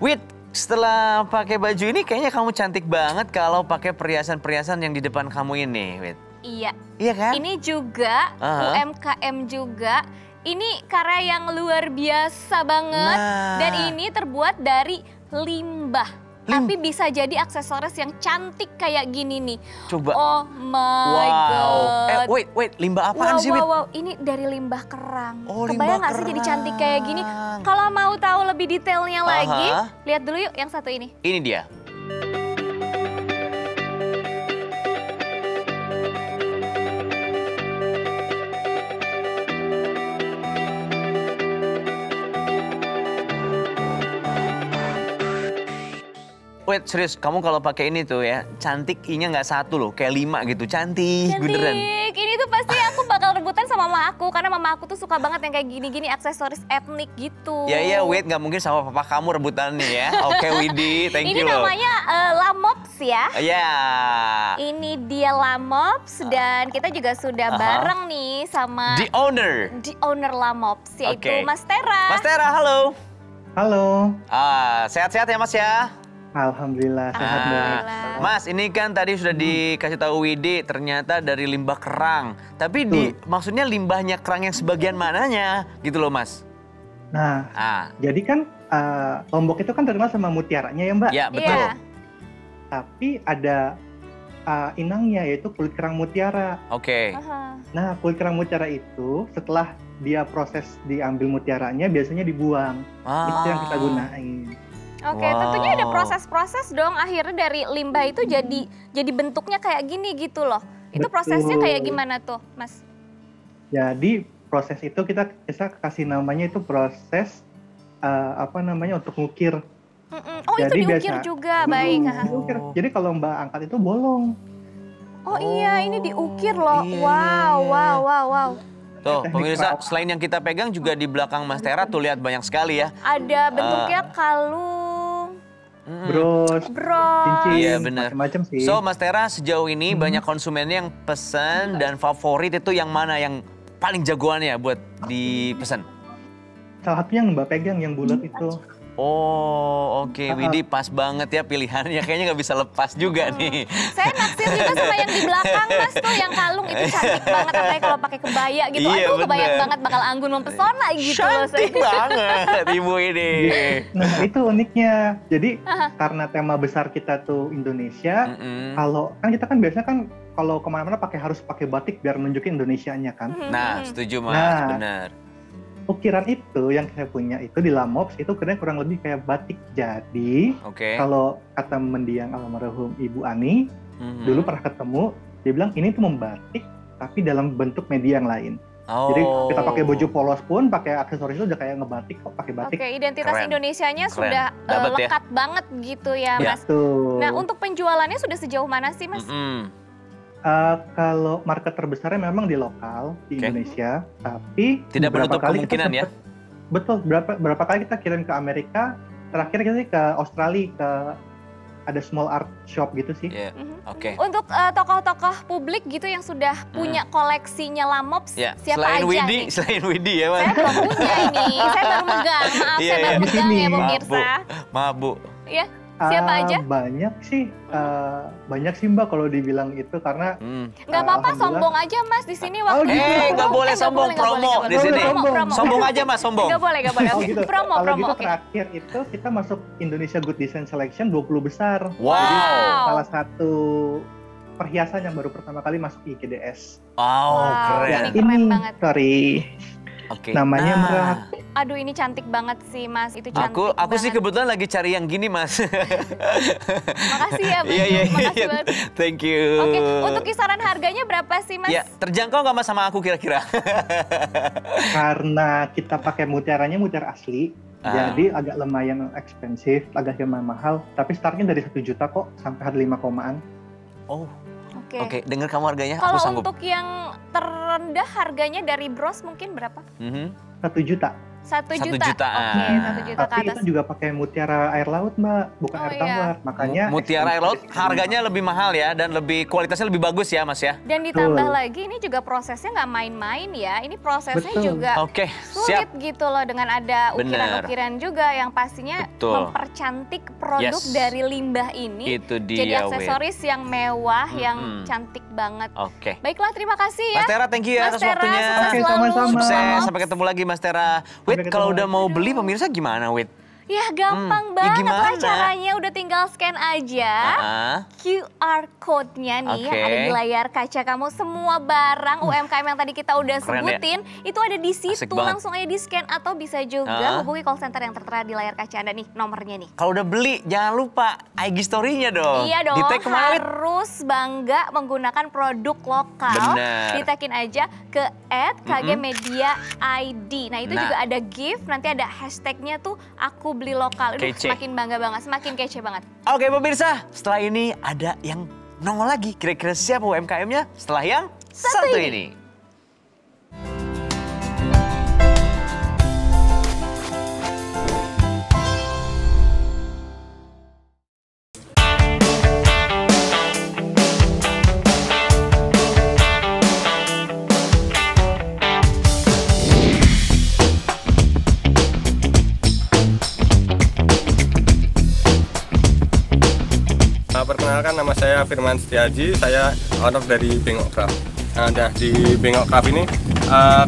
Wid, setelah pakai baju ini kayaknya kamu cantik banget kalau pakai perhiasan-perhiasan yang di depan kamu ini, Wid. Iya. Iya kan? Ini juga UMKM juga. Ini karya yang luar biasa banget. Dan ini terbuat dari limbah. Tapi bisa jadi aksesoris yang cantik kayak gini nih. Coba. Oh my god. Wait, limbah apaan sih, Wid? Wow, ini dari limbah kerang. Oh, kebayang limbah gak sih jadi cantik kayak gini? Kalau mau tahu lebih detailnya lagi, lihat dulu yuk yang satu ini. Ini dia. Wait, serius, kamu kalau pakai ini tuh ya, cantik I-nya nggak 1 loh, kayak 5 gitu, cantik beneran. Ini tuh pasti aku bakal rebutan sama mama aku, karena mama aku tuh suka banget yang kayak gini-gini aksesoris etnik gitu. Ya, wait, nggak mungkin sama papa kamu rebutan nih ya. Oke, Widi, thank you loh. Ini namanya Lamops ya. Iya. Ini dia Lamops dan kita juga sudah bareng nih sama The owner Lamops, yaitu Mas Tera. Mas Tera, halo. Halo. Sehat-sehat ya Mas ya? Alhamdulillah sehat banget. Mas, ini kan tadi sudah dikasih tahu Widi ternyata dari limbah kerang. Tapi maksudnya limbahnya kerang yang sebagian mananya gitu loh Mas. Nah, jadi kan Lombok itu kan terkenal sama mutiaranya ya Mbak? Ya, betul. Tapi ada inangnya yaitu kulit kerang mutiara. Oke. Nah, kulit kerang mutiara itu setelah dia proses diambil mutiaranya biasanya dibuang. Itu yang kita gunain. Oke, tentunya ada proses-proses dong. Akhirnya dari limbah itu jadi bentuknya kayak gini gitu loh. Itu prosesnya kayak gimana tuh, Mas? Jadi proses itu kita kasih namanya itu proses untuk ngukir. Oh, jadi itu diukir juga, baik. Diukir. Jadi kalau Mbak angkat itu bolong. Oh iya, ini diukir loh. Wow. Tuh, pemirsa, selain yang kita pegang juga di belakang Mas Tera tuh lihat banyak sekali ya. Ada bentuknya kalung. Bros, cincin, iya benar. Macam-macam sih. So, Mas Tera sejauh ini banyak konsumennya yang pesan dan favorit itu yang mana yang paling jagoannya buat dipesan? Salah satunya yang Mbak pegang yang bulat itu. Oh, oke. Widi pas banget ya pilihannya. Kayaknya nggak bisa lepas juga nih. Saya naksir juga sama yang di belakang, Mas. Tuh yang kalung itu cantik banget. Apalagi kalau pakai kebaya gitu. Aduh, kebayang banget bakal anggun mempesona gitu. Cantik banget Ibu ini. Nah, itu uniknya. Jadi, karena tema besar kita tuh Indonesia, kalau kan kita kan biasanya kan kalau kemana-mana harus pakai batik biar nunjukin Indonesianya kan. Nah, setuju Mas, benar. Ukiran itu yang saya punya itu di Lamops itu kurang lebih kayak batik. Jadi kalau kata mendiang almarhum Ibu Ani, dulu pernah ketemu, dia bilang ini tuh membatik tapi dalam bentuk media yang lain. Jadi kita pakai baju polos pun, pakai aksesoris itu udah kayak ngebatik kok, pakai batik. Oke, identitas Indonesianya sudah lekat banget gitu ya, Mas. Nah, untuk penjualannya sudah sejauh mana sih, Mas? Kalau market terbesarnya memang di lokal di Indonesia, tapi tidak menutup kemungkinan ya. Betul, berapa kali kita kirim ke Amerika, terakhir kita ke Australia, ke ada small art shop gitu sih. Oke. Untuk tokoh-tokoh publik gitu yang sudah punya koleksinya Lamops, siapa selain aja Widi, nih? Selain Widi ya, Mas. Saya belum punya ini, saya baru megang. Maaf, saya baru megang ya, pemirsa. Maaf, Bu. Iya. Siapa aja? Banyak sih Mbak kalau dibilang itu karena nggak apa-apa, sombong aja Mas di sini waktu nggak boleh sombong, promo di sini. Sombong aja Mas, sombong. Nggak boleh. Oke, gitu. promo. Gitu terakhir itu kita masuk Indonesia Good Design Selection 20 besar. Wow. Jadi salah satu perhiasan yang baru pertama kali masuk keren. IGDS. Ini keren banget. Sorry. Namanya Merak. Aduh, ini cantik banget sih, Mas. Itu cantik Aku sih kebetulan lagi cari yang gini, Mas. Makasih ya, Mas. Makasih banget. Thank you. Oke, untuk kisaran harganya berapa sih, Mas? Ya, terjangkau nggak Mas sama aku kira-kira? Karena kita pakai mutiaranya mutiara asli, jadi agak lumayan expensive, agak lumayan mahal. Tapi startnya dari 1 juta kok, sampai harga 5 komaan. Oke, dengar kamu harganya, kalau aku sanggup. Untuk yang terendah harganya dari bros mungkin berapa? 1 juta. 1 juta. Oke, 1 juta ke Tapi atas. itu juga pakai mutiara air laut, Mbak, bukan air tawar. Makanya mutiara air laut harganya lebih mahal ya, dan kualitasnya lebih bagus ya, Mas ya. Dan ditambah lagi ini juga prosesnya nggak main-main ya. Ini prosesnya juga sulit gitu loh, dengan ada ukiran-ukiran juga yang pastinya mempercantik produk dari limbah ini. Itu dia, jadi aksesoris yang mewah, yang cantik banget. Baiklah, terima kasih ya. Mas Tera, thank you ya atas waktunya. Sukses, sampai ketemu lagi Mas Tera. Wait, kalau udah mau beli pemirsa gimana, Wait? Ya gampang banget lah caranya, udah tinggal scan aja QR code-nya nih yang ada di layar kaca kamu. Semua barang UMKM yang tadi kita udah sebutin itu ada di situ, langsung aja di scan atau bisa juga hubungi call center yang tertera di layar kaca Anda nih, nomornya nih. Kalau udah beli jangan lupa IG story-nya dong. Iya dong, harus bangga menggunakan produk lokal. Di-tagin aja ke @kgmedia.id. Nah itu juga ada gift, nanti ada hashtagnya tuh aku beli lokal. Semakin bangga banget, semakin kece banget. Oke pemirsa, setelah ini ada yang nongol lagi. Kira-kira siapa UMKM-nya setelah yang satu ini? Perkenalkan, nama saya Firman Setiaji, saya owner dari Bengok Craft. Nah, di Bengok Craft ini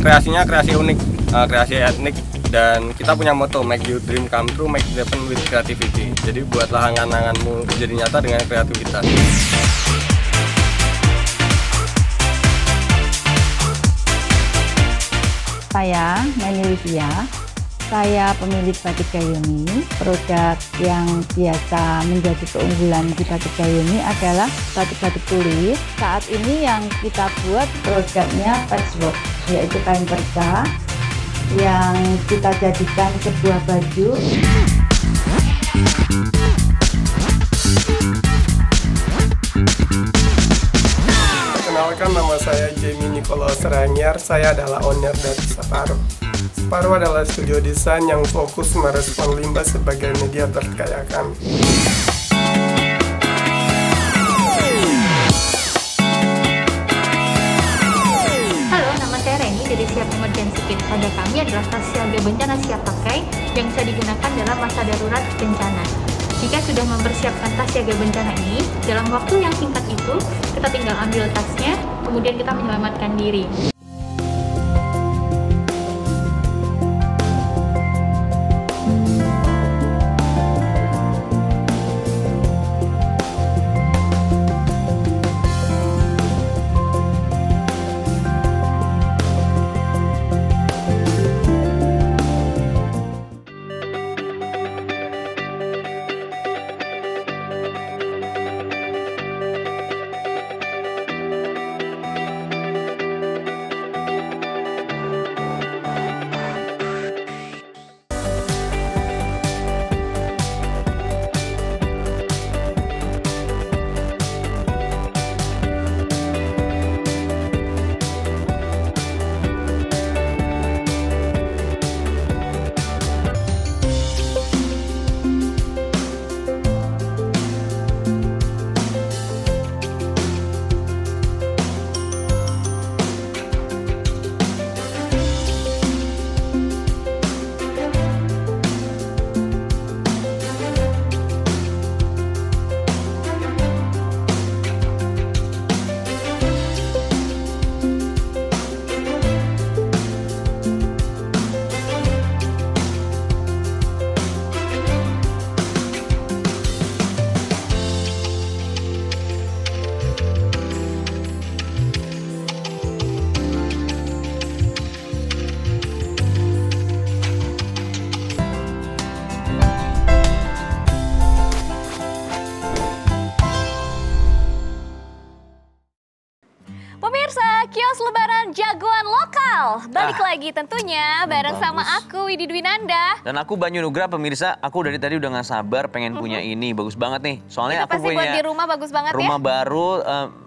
kreasinya kreasi unik, kreasi etnik, dan kita punya moto make your dream come true, make it happen with creativity. Jadi buatlah angan-anganmu jadi nyata dengan kreativitas. Saya Nani Lydia. Saya pemilik Batik Gayuni. Produk yang biasa menjadi keunggulan di Batik Gayuni adalah batik-batik tulis. Saat ini yang kita buat produknya patchwork, yaitu kain perca yang kita jadikan sebuah baju. Perkenalkan, nama saya Jamie Nicholas Ranyar. Saya adalah owner dari Separuh. Separuh adalah studio desain yang fokus merespon limbah sebagai media terkaya kami. Halo, nama saya Reni dari Siap Emergency Kit. Pada kami adalah tas siaga bencana siap pakai yang bisa digunakan dalam masa darurat bencana. Jika sudah mempersiapkan tas siaga bencana ini, dalam waktu yang singkat itu, kita tinggal ambil tasnya, kemudian kita menyelamatkan diri. Pemirsa, kios lebaran jagoan lokal. Balik lagi tentunya bareng sama aku Widi Dwinanda. Dan aku Banyu Nugra. Pemirsa, aku dari tadi udah gak sabar pengen punya ini. Bagus banget nih. Soalnya itu aku pasti punya buat di rumah bagus banget rumah ya. baru,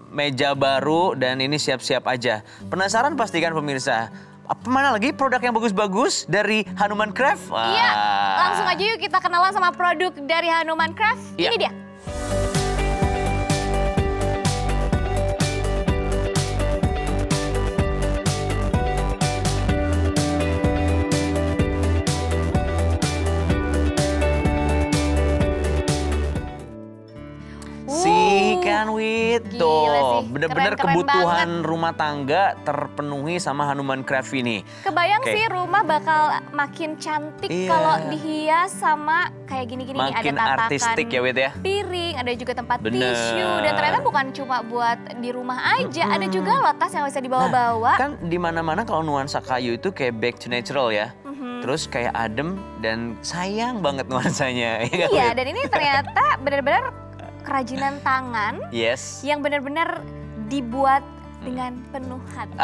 meja baru, dan ini siap-siap aja. Penasaran pastikan pemirsa. Mana lagi produk yang bagus-bagus dari Hanuman Craft? Iya, langsung aja yuk kita kenalan sama produk dari Hanuman Craft. Ini dia. Kan Wid, tuh bener-bener kebutuhan rumah tangga terpenuhi sama Hanuman Craft ini. Kebayang sih rumah bakal makin cantik kalau dihias sama kayak gini-gini nih. Ada tatakan artistik ya Wid ya. Piring, ada juga tempat tisu. Dan ternyata bukan cuma buat di rumah aja, ada juga loh tas yang bisa dibawa-bawa. Kan di mana-mana kalau nuansa kayu itu kayak back to natural ya. Terus kayak adem dan sayang banget nuansanya. Iya, dan ini ternyata benar-benar kerajinan tangan yang benar-benar dibuat dengan penuh hati.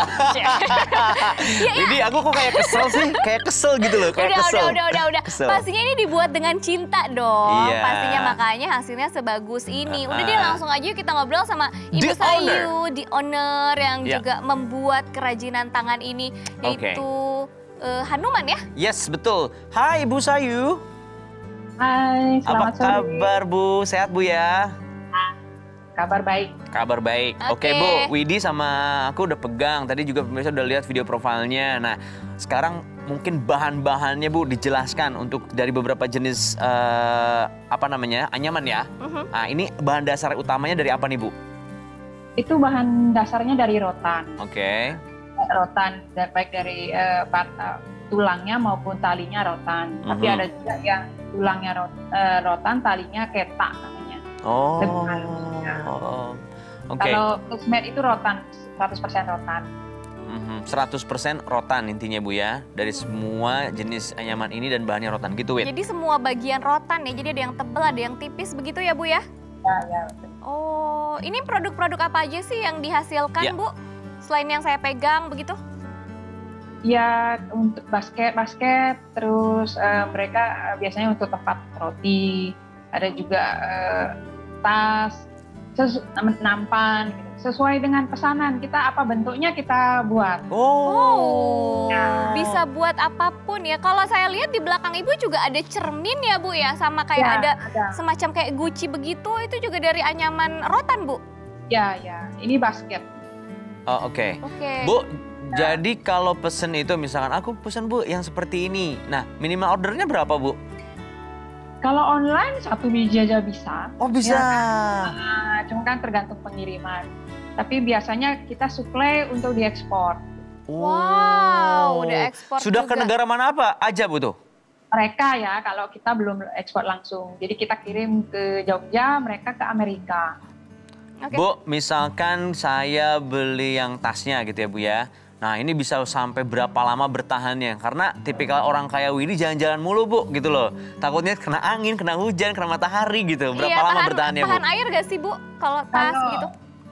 Jadi aku kok kayak kesel sih, kayak kesel gitu loh. Kayak udah. Kesel. Pastinya ini dibuat dengan cinta dong. Pastinya makanya hasilnya sebagus ini. Udah deh langsung aja kita ngobrol sama Ibu Sayu, the owner yang juga membuat kerajinan tangan ini, yaitu Hanuman ya? Yes, betul. Hai Ibu Sayu. Hai, selamat sore. Apa kabar Bu? Sehat Bu ya? Kabar baik. Kabar baik. Oke Bu, Widi sama aku udah pegang. Tadi juga pemirsa udah lihat video profilnya. Nah, sekarang mungkin bahan-bahannya Bu dijelaskan untuk dari beberapa jenis anyaman ya. Nah, ini bahan dasar utamanya dari apa nih Bu? Itu bahan dasarnya dari rotan. Oke. Rotan, baik dari tulangnya maupun talinya rotan. Tapi ada juga yang tulangnya rotan, talinya ketak namanya. Kalau Placemate itu rotan, 100% rotan. 100% rotan intinya Bu ya. Dari semua jenis anyaman ini dan bahannya rotan gitu Wid. Jadi semua bagian rotan ya, jadi ada yang tebal, ada yang tipis begitu ya Bu ya? Ya. Oh, ini produk-produk apa aja sih yang dihasilkan Bu? Selain yang saya pegang begitu? Ya, untuk basket, terus mereka biasanya untuk tempat roti, ada juga tas, nampan, gitu. Sesuai dengan pesanan kita apa bentuknya kita buat. Bisa buat apapun ya. Kalau saya lihat di belakang Ibu juga ada cermin ya Bu ya, sama kayak ada semacam kayak guci begitu, itu juga dari anyaman rotan Bu? Ya, ini basket. Oh oke. Bu, jadi kalau pesen itu misalkan aku pesen Bu yang seperti ini. Nah minimal ordernya berapa Bu? Kalau online 1 biji aja bisa. Oh bisa. Ya, cuma kan tergantung pengiriman. Tapi biasanya kita suplai untuk diekspor. Wow, udah ekspor sudah juga. Ke negara mana apa aja Bu tuh? Mereka ya, kalau kita belum ekspor langsung. Jadi kita kirim ke Jogja, mereka ke Amerika. Bu, misalkan saya beli yang tasnya gitu ya Bu ya. Nah ini bisa sampai berapa lama bertahannya? Karena tipikal orang kaya Widi jalan-jalan mulu Bu gitu loh. Takutnya kena angin, kena hujan, kena matahari gitu. Berapa lama bertahannya Bu? Tahan air gak sih Bu kalau tas gitu?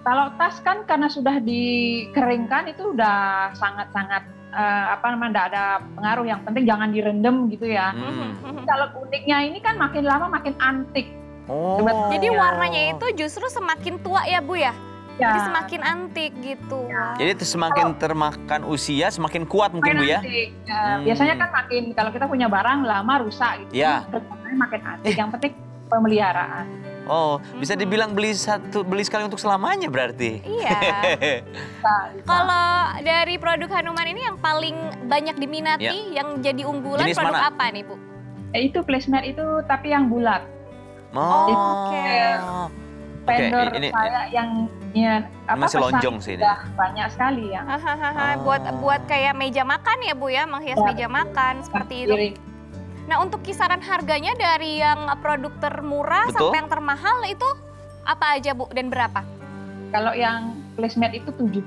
Kalau tas kan karena sudah dikeringkan itu udah sangat-sangat nggak ada pengaruh. Yang penting jangan direndam gitu ya. Kalau uniknya ini kan makin lama makin antik. Jadi warnanya itu justru semakin tua ya Bu ya? Jadi semakin antik gitu. Jadi semakin termakan usia, semakin kuat mungkin Bu ya? Biasanya kan makin, kalau kita punya barang lama rusak gitu, makin antik. Yang penting pemeliharaan. Oh, bisa dibilang beli sekali untuk selamanya berarti? Iya. Kalau dari produk Hanuman ini yang paling banyak diminati, yang jadi unggulan jenis produk apa nih Bu? Itu Placemate itu tapi yang bulat. Vendor saya yang masih lonjong sih ini. Banyak sekali ya. Buat kayak meja makan ya Bu ya, menghias meja makan seperti itu. Nah untuk kisaran harganya dari yang produk termurah sampai yang termahal itu apa aja Bu dan berapa? Kalau yang Placemate itu 70.000.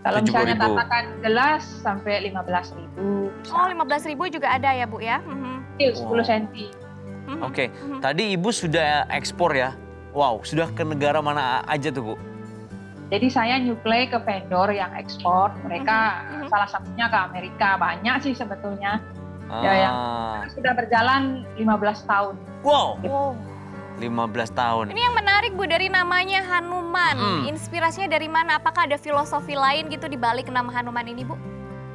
Kalau misalnya tatakan gelas sampai 15.000. Oh 15.000 juga ada ya Bu ya? 10 cm. Tadi Ibu sudah ekspor ya? Wow, sudah ke negara mana aja tuh Bu? Jadi saya nyuplai ke vendor yang ekspor, mereka salah satunya ke Amerika, banyak sih sebetulnya. Ya, yang sudah berjalan 15 tahun. Wow. Gitu. 15 tahun. Ini yang menarik Bu dari namanya Hanuman. Inspirasinya dari mana? Apakah ada filosofi lain gitu di balik nama Hanuman ini Bu?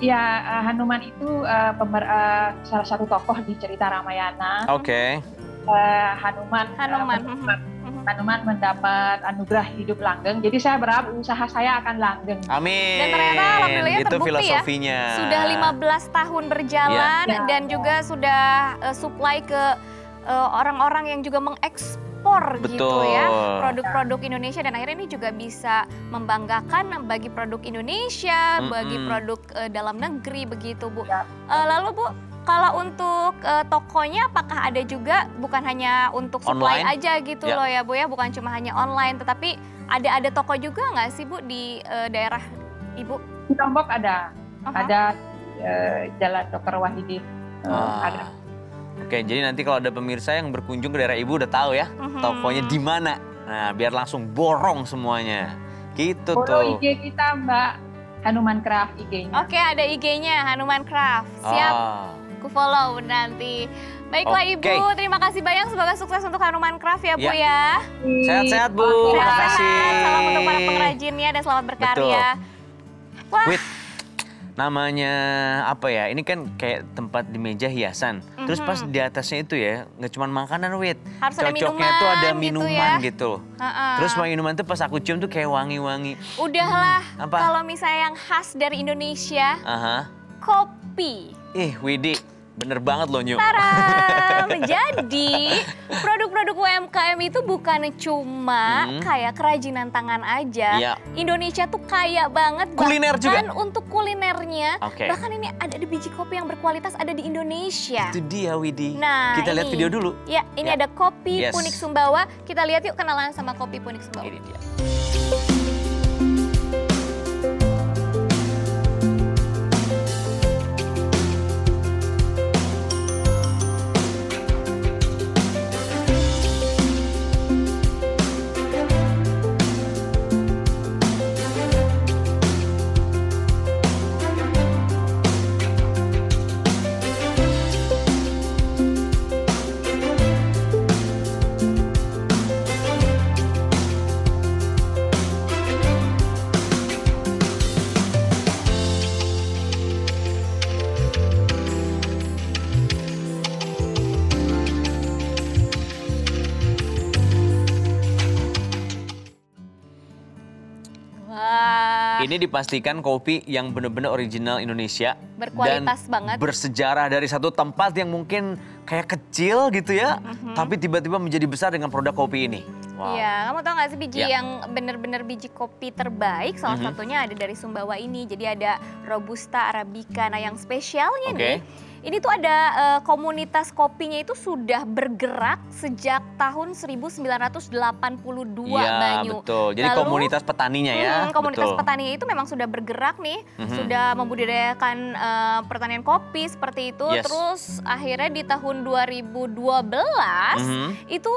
Ya, Hanuman itu salah satu tokoh di cerita Ramayana. Oke. Hanuman mendapat anugerah hidup langgeng. Jadi saya berharap usaha saya akan langgeng. Amin. Dan ternyata alhamdulillah itu terbukti filosofinya. Ya. Sudah 15 tahun berjalan dan juga sudah supply ke orang-orang yang juga mengekspor gitu ya produk-produk Indonesia, dan akhirnya ini juga bisa membanggakan bagi produk Indonesia, bagi produk dalam negeri begitu Bu. Lalu Bu, kalau untuk tokonya apakah ada juga bukan hanya untuk supply online aja gitu loh ya Bu ya, bukan cuma hanya online, tetapi ada toko juga nggak sih Bu di daerah Ibu? Di Lombok ada Jalan Dr. Wahidin ada. Oke, jadi nanti kalau ada pemirsa yang berkunjung ke daerah Ibu udah tahu ya tokonya di mana. Nah, biar langsung borong semuanya. Gitu Follow IG kita Mbak, Hanuman Craft IG-nya. Oke, ada IG-nya Hanuman Craft. Siap. Aku follow nanti. Baiklah Ibu, terima kasih banyak, semoga sukses untuk Hanuman Craft ya Bu ya. Sehat-sehat Bu, terima kasih. Salam untuk para pengrajinnya dan selamat berkarya. Wah. Wait, namanya apa ya, ini kan kayak tempat di meja hiasan. Terus pas di atasnya itu ya, nggak cuma makanan Wit. Harus ada cocoknya tuh ada minuman gitu. Ya. Terus minuman tuh pas aku cium tuh kayak wangi-wangi. Udahlah, kalau misalnya yang khas dari Indonesia, kopi. Widi, bener banget loh Nyu. Jadi produk-produk UMKM itu bukan cuma kayak kerajinan tangan aja. Indonesia tuh kaya banget. Kuliner bahkan juga. Untuk kulinernya, bahkan ini ada biji kopi yang berkualitas ada di Indonesia. Itu dia Widi. Nah, kita lihat video dulu. Ya, ini ada kopi Punik Sumbawa. Kita lihat yuk kenalan sama kopi Punik Sumbawa. Ini dia. Ini dipastikan kopi yang benar-benar original Indonesia. Berkualitas dan banget. Bersejarah dari satu tempat yang mungkin kayak kecil gitu ya. Tapi tiba-tiba menjadi besar dengan produk kopi ini. Iya, kamu tahu gak sih biji yang benar-benar biji kopi terbaik? Salah satunya ada dari Sumbawa ini. Jadi ada Robusta Arabica. Nah yang spesialnya nih, ini tuh ada komunitas kopinya itu sudah bergerak sejak tahun 1982 Banyu. Betul, jadi lalu, komunitas petaninya ya. Komunitas petaninya itu memang sudah bergerak nih, sudah membudidayakan pertanian kopi seperti itu. Terus akhirnya di tahun 2012 itu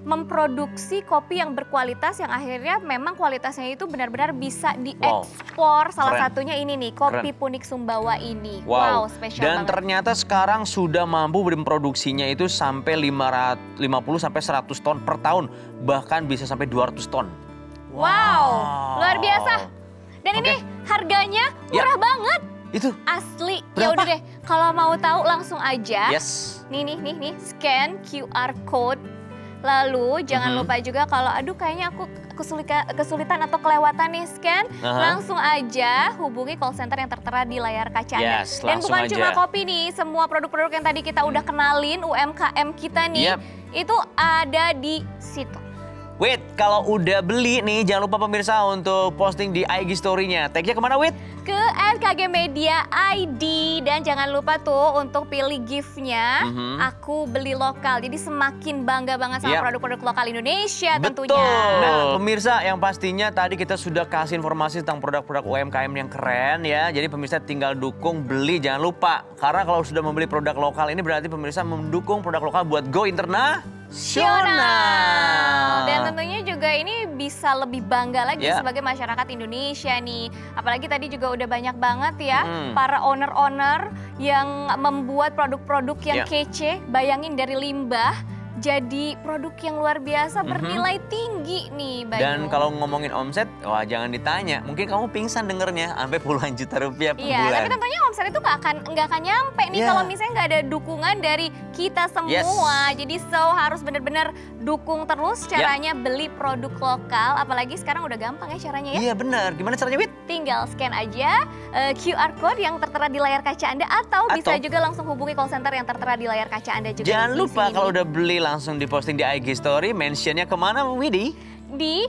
memproduksi kopi yang berkualitas yang akhirnya memang kualitasnya itu benar-benar bisa diekspor. Salah satunya ini nih, kopi Punik Sumbawa ini. Wow, spesial dan banget. Ternyata sekarang sudah mampu memproduksinya itu sampai 50 sampai 100 ton per tahun, bahkan bisa sampai 200 ton. Wow, luar biasa. Dan ini harganya murah banget. Itu asli. Ya udah deh, kalau mau tahu langsung aja. Nih, scan QR code. Lalu jangan lupa juga kalau aduh kayaknya aku kesulitan atau kelewatan nih scan, langsung aja hubungi call center yang tertera di layar kaca Anda. Dan bukan cuma kopi nih, semua produk-produk yang tadi kita udah kenalin UMKM kita nih, itu ada di situ. Wait, kalau udah beli nih jangan lupa pemirsa untuk posting di IG story-nya. Tag-nya kemana Wait? Ke @KG Media ID. Dan jangan lupa tuh untuk pilih gift-nya, aku beli lokal. Jadi semakin bangga banget sama produk-produk lokal Indonesia tentunya. Nah pemirsa yang pastinya tadi kita sudah kasih informasi tentang produk-produk UMKM yang keren ya. Jadi pemirsa tinggal dukung, beli, jangan lupa. Karena kalau sudah membeli produk lokal ini berarti pemirsa mendukung produk lokal buat go internasional. Dan tentunya juga ini bisa lebih bangga lagi sebagai masyarakat Indonesia nih. Apalagi tadi juga udah banyak banget ya para owner-owner yang membuat produk-produk yang kece. Bayangin dari limbah jadi produk yang luar biasa bernilai tinggi nih Bayu. Dan kalau ngomongin omset, wah jangan ditanya. Mungkin kamu pingsan dengernya sampai puluhan juta rupiah per bulan. Iya, tapi tentunya omset itu nggak akan nyampe nih kalau misalnya nggak ada dukungan dari kita semua. Jadi harus benar-benar dukung terus caranya beli produk lokal. Apalagi sekarang udah gampang ya caranya ya. Iya benar. Gimana caranya, Wit? Tinggal scan aja QR code yang tertera di layar kaca Anda atau bisa juga langsung hubungi call center yang tertera di layar kaca Anda juga. Jangan lupa kalau udah beli langsung diposting di IG Story, mentionnya kemana Widi? Di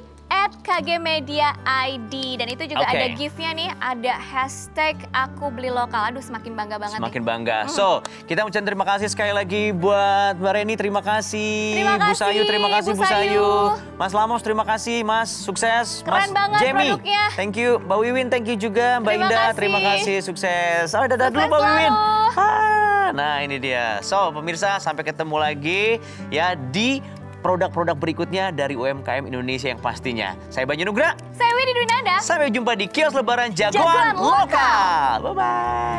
@kgmedia_id dan itu juga ada gift-nya nih, ada hashtag aku beli lokal. Aduh semakin bangga banget. Semakin bangga. So, kita ucapkan terima kasih sekali lagi buat Mbak Reni, terima kasih. Bu Sayu, terima kasih Bu Sayu. Mas Lamos, terima kasih Mas, sukses. Keren Mas banget Jamie, produknya. thank you. Mbak Wiwin, thank you juga. Mbak Indah, terima kasih, sukses. Oh, dadah dulu Mbak Wiwin. Nah ini dia. So pemirsa, sampai ketemu lagi ya di produk-produk berikutnya dari UMKM Indonesia yang pastinya. Saya Banyu Nugra. Saya Widi Dwinanda. Sampai jumpa di Kios Lebaran Jagoan Lokal. Bye-bye.